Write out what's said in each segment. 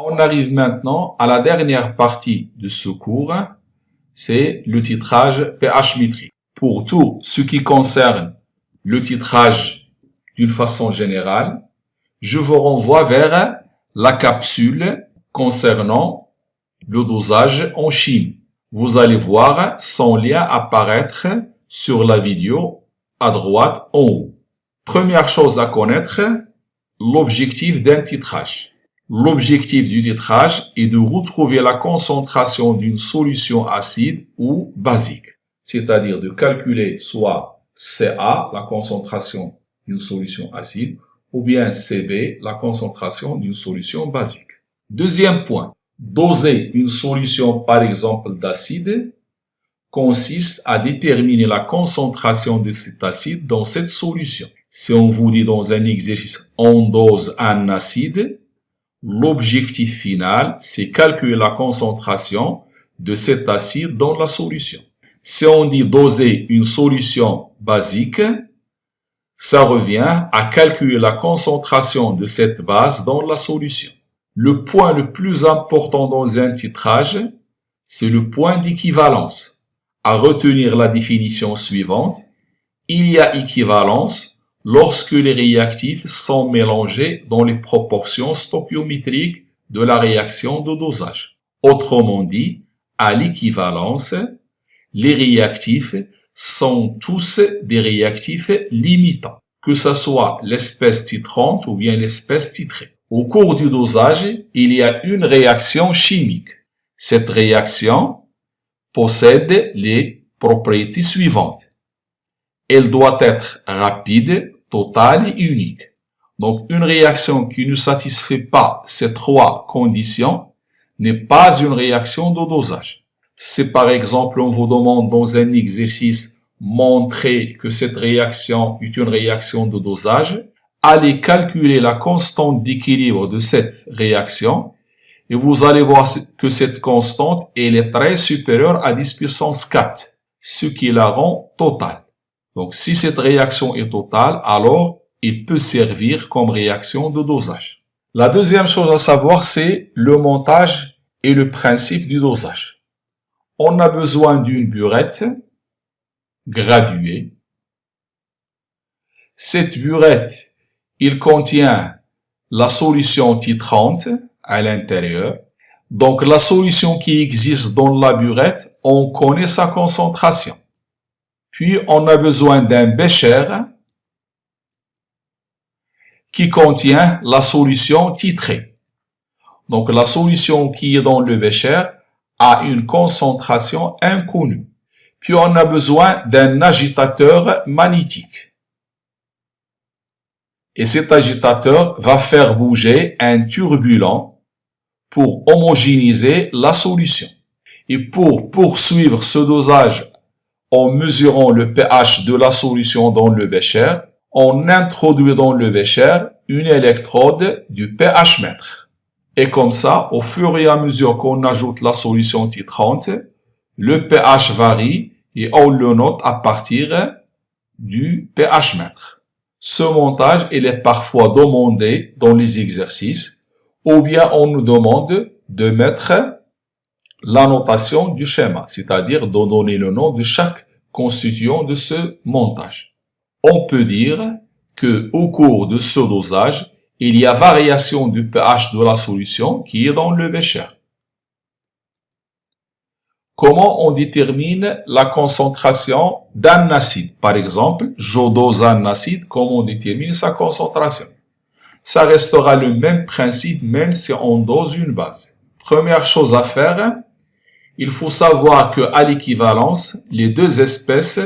On arrive maintenant à la dernière partie de ce cours, c'est le titrage pH-métrique. Pour tout ce qui concerne le titrage d'une façon générale, je vous renvoie vers la capsule concernant le dosage en chimie. Vous allez voir son lien apparaître sur la vidéo à droite en haut. Première chose à connaître, l'objectif d'un titrage. L'objectif du titrage est de retrouver la concentration d'une solution acide ou basique, c'est-à-dire de calculer soit Ca, la concentration d'une solution acide, ou bien Cb, la concentration d'une solution basique. Deuxième point, doser une solution par exemple d'acide consiste à déterminer la concentration de cet acide dans cette solution. Si on vous dit dans un exercice on dose un acide, l'objectif final, c'est calculer la concentration de cet acide dans la solution. Si on dit doser une solution basique, ça revient à calculer la concentration de cette base dans la solution. Le point le plus important dans un titrage, c'est le point d'équivalence. À retenir la définition suivante, il y a équivalence lorsque les réactifs sont mélangés dans les proportions stoichiométriques de la réaction de dosage. Autrement dit, à l'équivalence, les réactifs sont tous des réactifs limitants, que ce soit l'espèce titrante ou bien l'espèce titrée. Au cours du dosage, il y a une réaction chimique. Cette réaction possède les propriétés suivantes. Elle doit être rapide, totale et unique. Donc, une réaction qui ne satisfait pas ces trois conditions n'est pas une réaction de dosage. Si par exemple on vous demande dans un exercice montrer que cette réaction est une réaction de dosage, allez calculer la constante d'équilibre de cette réaction et vous allez voir que cette constante elle est très supérieure à 10 puissance 4, ce qui la rend totale. Donc si cette réaction est totale, alors il peut servir comme réaction de dosage. La deuxième chose à savoir, c'est le montage et le principe du dosage. On a besoin d'une burette graduée. Cette burette, il contient la solution titrante à l'intérieur. Donc la solution qui existe dans la burette, on connaît sa concentration. Puis on a besoin d'un bécher qui contient la solution titrée. Donc la solution qui est dans le bécher a une concentration inconnue. Puis on a besoin d'un agitateur magnétique. Et cet agitateur va faire bouger un turbulent pour homogénéiser la solution. Et pour poursuivre ce dosage en mesurant le pH de la solution dans le bécher, on introduit dans le bécher une électrode du pH mètre. Et comme ça, au fur et à mesure qu'on ajoute la solution titrante, le pH varie et on le note à partir du pH mètre. Ce montage, il est parfois demandé dans les exercices, ou bien on nous demande de mettre la notation du schéma, c'est-à-dire de donner le nom de chaque constituant de ce montage. On peut dire que au cours de ce dosage, il y a variation du pH de la solution qui est dans le bécher. Comment on détermine la concentration d'un acide? Par exemple, je dose un acide, comment on détermine sa concentration? Ça restera le même principe même si on dose une base. Première chose à faire, il faut savoir que à l'équivalence, les deux espèces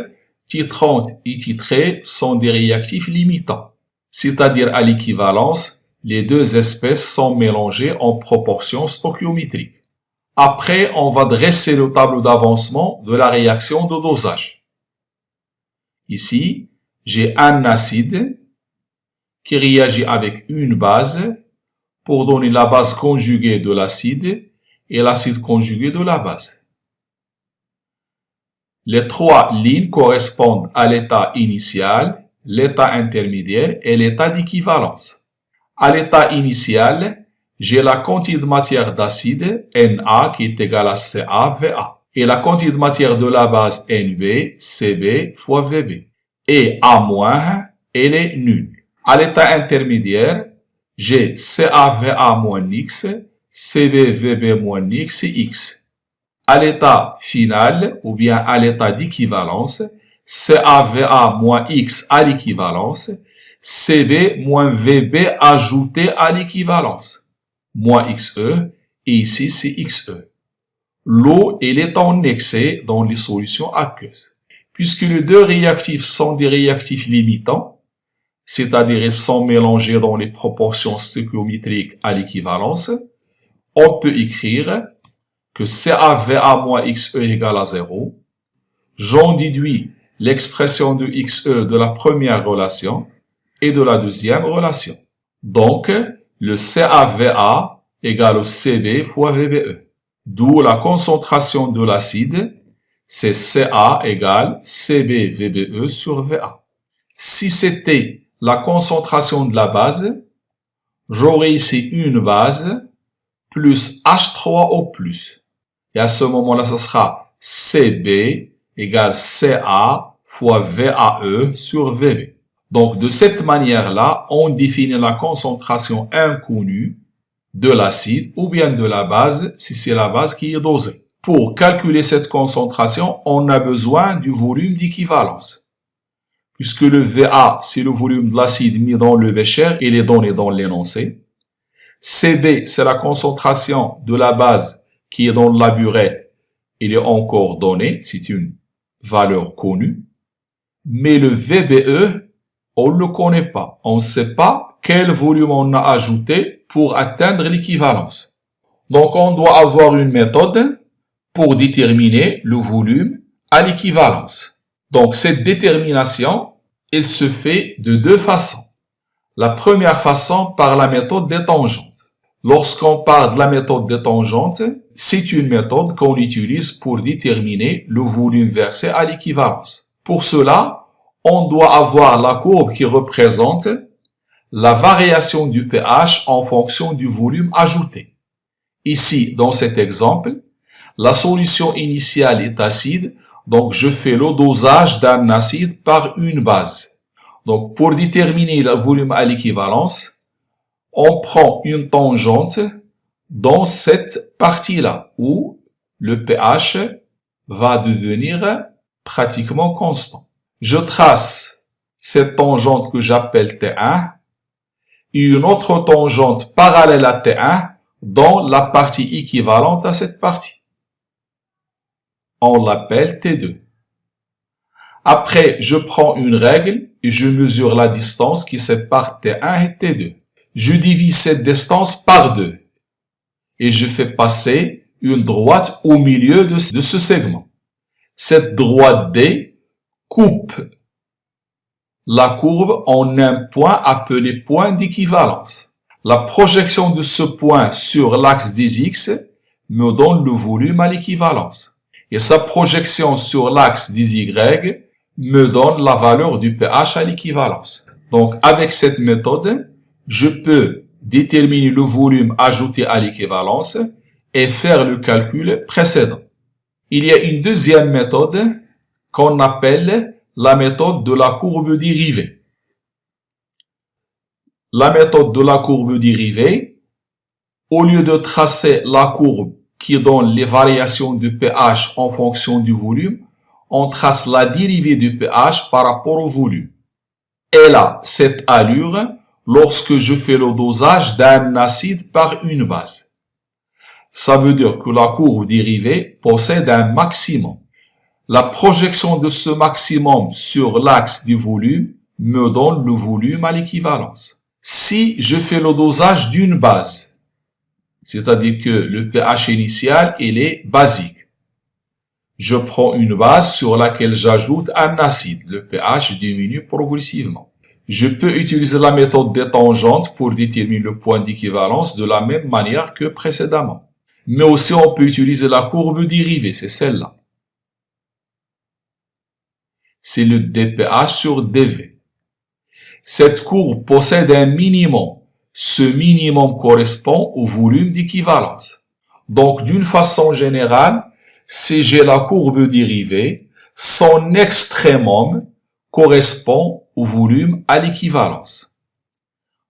titrantes et titrées sont des réactifs limitants. C'est-à-dire à l'équivalence, les deux espèces sont mélangées en proportions stoichiométriques. Après, on va dresser le tableau d'avancement de la réaction de dosage. Ici, j'ai un acide qui réagit avec une base pour donner la base conjuguée de l'acide et l'acide conjugué de la base. Les trois lignes correspondent à l'état initial, l'état intermédiaire et l'état d'équivalence. À l'état initial, j'ai la quantité de matière d'acide Na qui est égale à CaVa. Et la quantité de matière de la base NB, CB fois VB. Et A-, elle est nulle. À l'état intermédiaire, j'ai CaVa moins X, CbVb moins X et X. À l'état final, ou bien à l'état d'équivalence, CaVa moins X à l'équivalence, Cb moins Vb ajouté à l'équivalence, moins Xe, et ici c'est Xe. L'eau, elle est en excès dans les solutions aqueuses. Puisque les deux réactifs sont des réactifs limitants, c'est-à-dire ils sont mélangés dans les proportions stéchiométriques à l'équivalence, on peut écrire que CaVa moins Xe égale à 0. J'en déduis l'expression de Xe de la première relation et de la deuxième relation. Donc, le CaVa égale au Cb fois Vbe. D'où la concentration de l'acide, c'est Ca égale CbVbe sur Va. Si c'était la concentration de la base, j'aurais ici une base plus H3O+. Et à ce moment-là, ce sera Cb égale Ca fois VAE sur Vb. Donc, de cette manière-là, on définit la concentration inconnue de l'acide ou bien de la base, si c'est la base qui est dosée. Pour calculer cette concentration, on a besoin du volume d'équivalence. Puisque le Va, c'est le volume de l'acide mis dans le bécher, il est donné dans l'énoncé. Cb, c'est la concentration de la base qui est dans la burette, il est encore donné, c'est une valeur connue. Mais le Vbe, on ne le connaît pas. On ne sait pas quel volume on a ajouté pour atteindre l'équivalence. Donc, on doit avoir une méthode pour déterminer le volume à l'équivalence. Donc, cette détermination, elle se fait de deux façons. La première façon, par la méthode des tangentes. Lorsqu'on parle de la méthode des tangentes, c'est une méthode qu'on utilise pour déterminer le volume versé à l'équivalence. Pour cela, on doit avoir la courbe qui représente la variation du pH en fonction du volume ajouté. Ici, dans cet exemple, la solution initiale est acide, donc je fais le dosage d'un acide par une base. Donc, pour déterminer le volume à l'équivalence, on prend une tangente dans cette partie-là, où le pH va devenir pratiquement constant. Je trace cette tangente que j'appelle T1 et une autre tangente parallèle à T1 dans la partie équivalente à cette partie. On l'appelle T2. Après, je prends une règle et je mesure la distance qui sépare T1 et T2. Je divise cette distance par 2 et je fais passer une droite au milieu de ce segment. Cette droite D coupe la courbe en un point appelé point d'équivalence. La projection de ce point sur l'axe des X me donne le volume à l'équivalence. Et sa projection sur l'axe des Y me donne la valeur du pH à l'équivalence. Donc, avec cette méthode, je peux déterminer le volume ajouté à l'équivalence et faire le calcul précédent. Il y a une deuxième méthode qu'on appelle la méthode de la courbe dérivée. La méthode de la courbe dérivée, au lieu de tracer la courbe qui donne les variations du pH en fonction du volume, on trace la dérivée du pH par rapport au volume. Elle a cette allure lorsque je fais le dosage d'un acide par une base. Ça veut dire que la courbe dérivée possède un maximum. La projection de ce maximum sur l'axe du volume me donne le volume à l'équivalence. Si je fais le dosage d'une base, c'est-à-dire que le pH initial, il est basique. Je prends une base sur laquelle j'ajoute un acide. Le pH diminue progressivement. Je peux utiliser la méthode des tangentes pour déterminer le point d'équivalence de la même manière que précédemment. Mais aussi on peut utiliser la courbe dérivée, c'est celle-là. C'est le dpH sur dv. Cette courbe possède un minimum ce minimum correspond au volume d'équivalence. Donc, d'une façon générale, si j'ai la courbe dérivée, son extrémum correspond au volume à l'équivalence.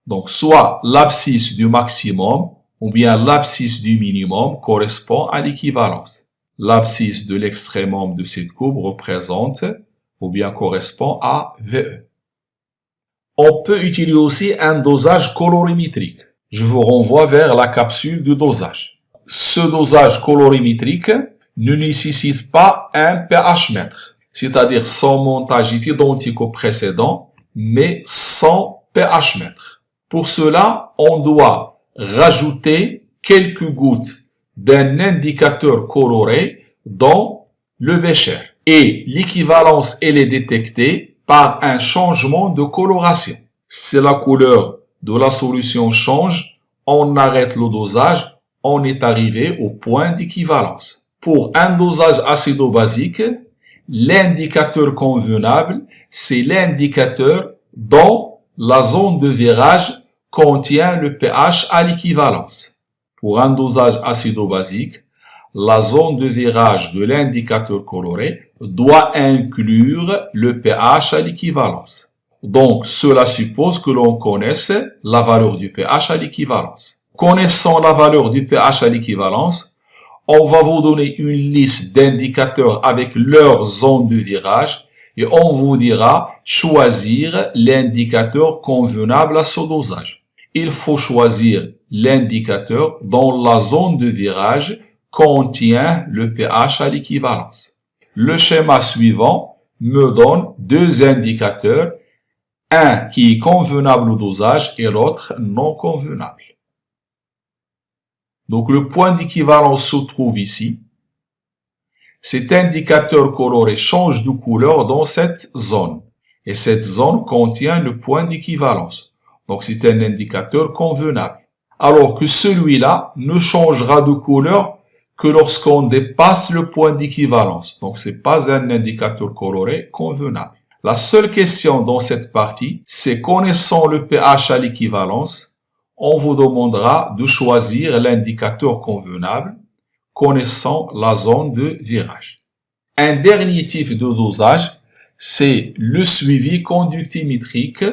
Donc, soit l'abscisse du maximum ou bien l'abscisse du minimum correspond à l'équivalence. L'abscisse de l'extrémum de cette courbe représente ou bien correspond à VE. On peut utiliser aussi un dosage colorimétrique. Je vous renvoie vers la capsule de dosage. Ce dosage colorimétrique ne nécessite pas un pH mètre, c'est-à-dire son montage est identique au précédent, mais sans pH mètre. Pour cela, on doit rajouter quelques gouttes d'un indicateur coloré dans le bécher. Et l'équivalence, elle est détectée par un changement de coloration. Si la couleur de la solution change, on arrête le dosage, on est arrivé au point d'équivalence. Pour un dosage acido-basique, l'indicateur convenable, c'est l'indicateur dont la zone de virage contient le pH à l'équivalence. Pour un dosage acido-basique, la zone de virage de l'indicateur coloré doit inclure le pH à l'équivalence. Donc, cela suppose que l'on connaisse la valeur du pH à l'équivalence. Connaissant la valeur du pH à l'équivalence, on va vous donner une liste d'indicateurs avec leur zone de virage et on vous dira choisir l'indicateur convenable à ce dosage. Il faut choisir l'indicateur dont la zone de virage contient le pH à l'équivalence. Le schéma suivant me donne deux indicateurs, un qui est convenable au dosage et l'autre non convenable. Donc le point d'équivalence se trouve ici. Cet indicateur coloré change de couleur dans cette zone et cette zone contient le point d'équivalence. Donc c'est un indicateur convenable. Alors que celui-là ne changera de couleur que lorsqu'on dépasse le point d'équivalence. Donc c'est pas un indicateur coloré convenable. La seule question dans cette partie, c'est connaissant le pH à l'équivalence, on vous demandera de choisir l'indicateur convenable, connaissant la zone de virage. Un dernier type de dosage, c'est le suivi conductimétrique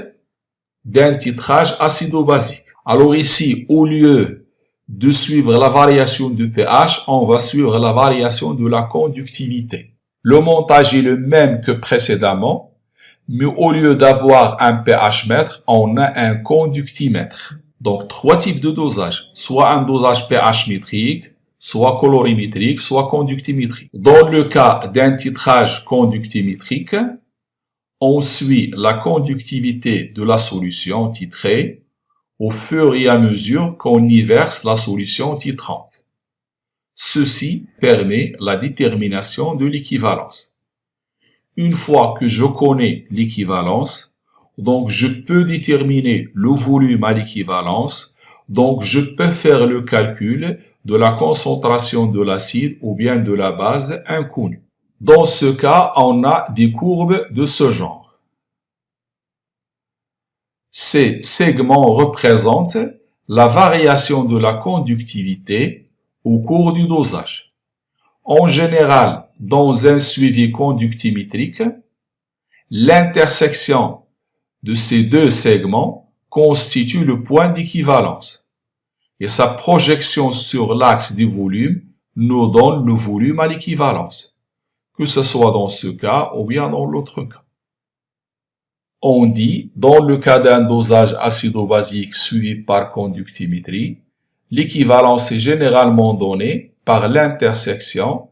d'un titrage acido-basique. Alors ici, au lieu de suivre la variation du pH, on va suivre la variation de la conductivité. Le montage est le même que précédemment, mais au lieu d'avoir un pH mètre, on a un conductimètre. Donc, trois types de dosage. Soit un dosage pH métrique, soit colorimétrique, soit conductimétrique. Dans le cas d'un titrage conductimétrique, on suit la conductivité de la solution titrée au fur et à mesure qu'on y verse la solution titrante. Ceci permet la détermination de l'équivalence. Une fois que je connais l'équivalence, donc je peux déterminer le volume à l'équivalence, donc je peux faire le calcul de la concentration de l'acide ou bien de la base inconnue. Dans ce cas, on a des courbes de ce genre. Ces segments représentent la variation de la conductivité au cours du dosage. En général, dans un suivi conductimétrique, l'intersection de ces deux segments constitue le point d'équivalence et sa projection sur l'axe du volume nous donne le volume à l'équivalence, que ce soit dans ce cas ou bien dans l'autre cas. On dit, dans le cas d'un dosage acido-basique suivi par conductimétrie, l'équivalence est généralement donnée par l'intersection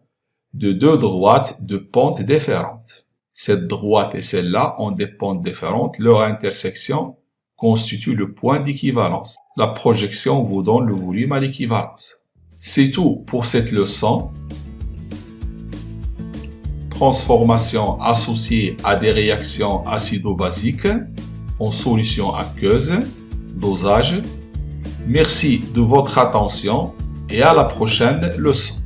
de deux droites de pentes différentes. Cette droite et celle-là ont des pentes différentes. Leur intersection constitue le point d'équivalence. La projection vous donne le volume à l'équivalence. C'est tout pour cette leçon. Transformation associée à des réactions acido-basiques en solution aqueuse, dosage. Merci de votre attention et à la prochaine leçon.